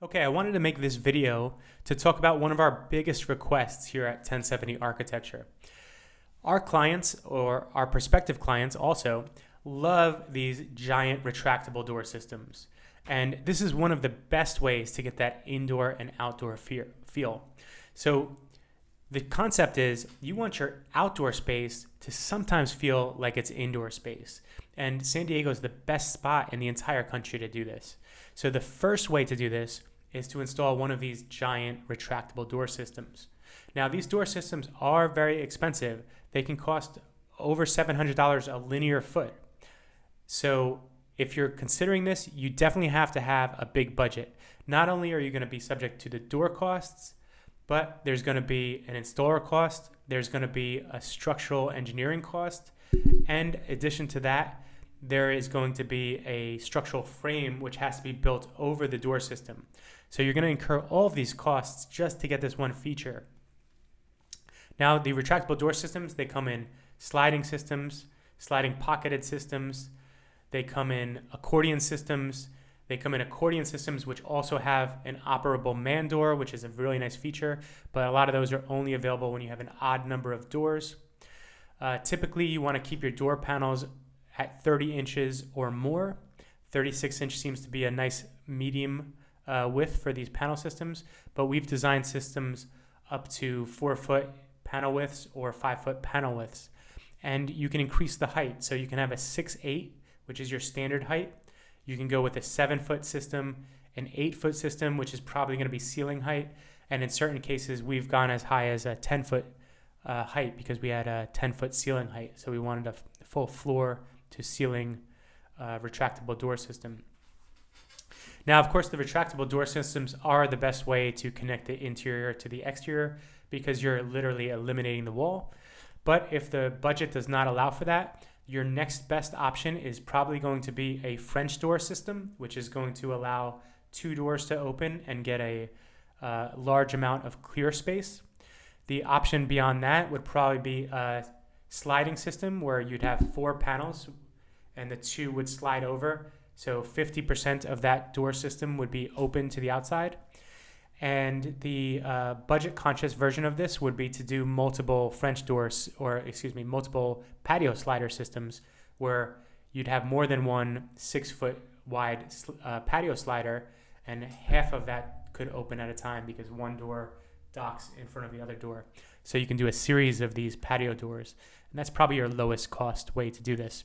Okay, I wanted to make this video to talk about one of our biggest requests here at 1070 Architecture. Our clients, or our prospective clients also, love these giant retractable door systems. And this is one of the best ways to get that indoor and outdoor feel. So the concept is you want your outdoor space to sometimes feel like it's indoor space. And San Diego is the best spot in the entire country to do this. So the first way to do this is to install one of these giant retractable door systems. Now, these door systems are very expensive. They can cost over $700 a linear foot. So if you're considering this, you definitely have to have a big budget. Not only are you going to be subject to the door costs, but there's going to be an installer cost, there's going to be a structural engineering cost, and in addition to that, there is going to be a structural frame which has to be built over the door system. So you're going to incur all of these costs just to get this one feature. Now, the retractable door systems, they come in sliding systems, sliding pocketed systems, they come in accordion systems, which also have an operable man door, which is a really nice feature, but a lot of those are only available when you have an odd number of doors. Typically, you want to keep your door panels at 30 inches or more. 36 inch seems to be a nice medium width for these panel systems, but we've designed systems up to 4-foot panel widths or 5-foot panel widths. And you can increase the height. So you can have a 6'8", which is your standard height. You can go with a 7-foot system, an 8-foot system, which is probably going to be ceiling height. And in certain cases, we've gone as high as a 10-foot height because we had a 10-foot ceiling height. So we wanted a full floor to ceiling retractable door system. Now, of course, the retractable door systems are the best way to connect the interior to the exterior because you're literally eliminating the wall. But if the budget does not allow for that, your next best option is probably going to be a French door system, which is going to allow 2 doors to open and get a large amount of clear space. The option beyond that would probably be a sliding system where you'd have 4 panels and the 2 would slide over. So 50% of that door system would be open to the outside. And the budget conscious version of this would be to do multiple French doors, multiple patio slider systems where you'd have more than one 6-foot wide patio slider, and half of that could open at a time because one door docks in front of the other door. So you can do a series of these patio doors, and that's probably your lowest cost way to do this.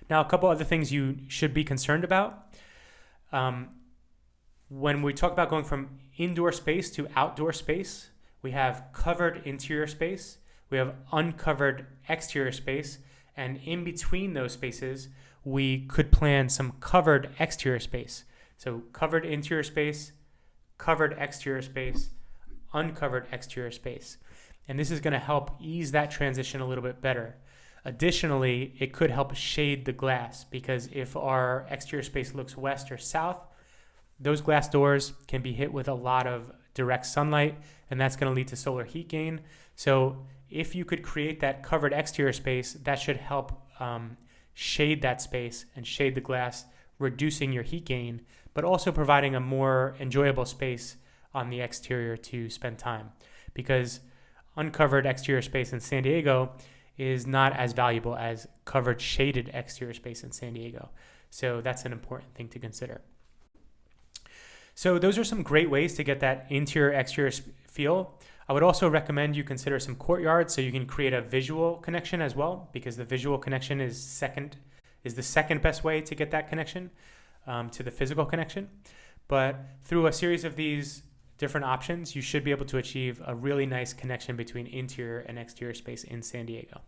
Now, a couple other things you should be concerned about. When we talk about going from indoor space to outdoor space, we have covered interior space, we have uncovered exterior space, and in between those spaces, we could plan some covered exterior space. So covered interior space, covered exterior space, uncovered exterior space. And this is going to help ease that transition a little bit better. Additionally, it could help shade the glass because if our exterior space looks west or south, those glass doors can be hit with a lot of direct sunlight, and that's going to lead to solar heat gain. So if you could create that covered exterior space, that should help shade that space and shade the glass, reducing your heat gain, but also providing a more enjoyable space on the exterior to spend time. Because uncovered exterior space in San Diego is not as valuable as covered shaded exterior space in San Diego. So that's an important thing to consider. So those are some great ways to get that interior-exterior feel. I would also recommend you consider some courtyards so you can create a visual connection as well, because the visual connection is the second best way to get that connection to the physical connection. But through a series of these different options, you should be able to achieve a really nice connection between interior and exterior space in San Diego.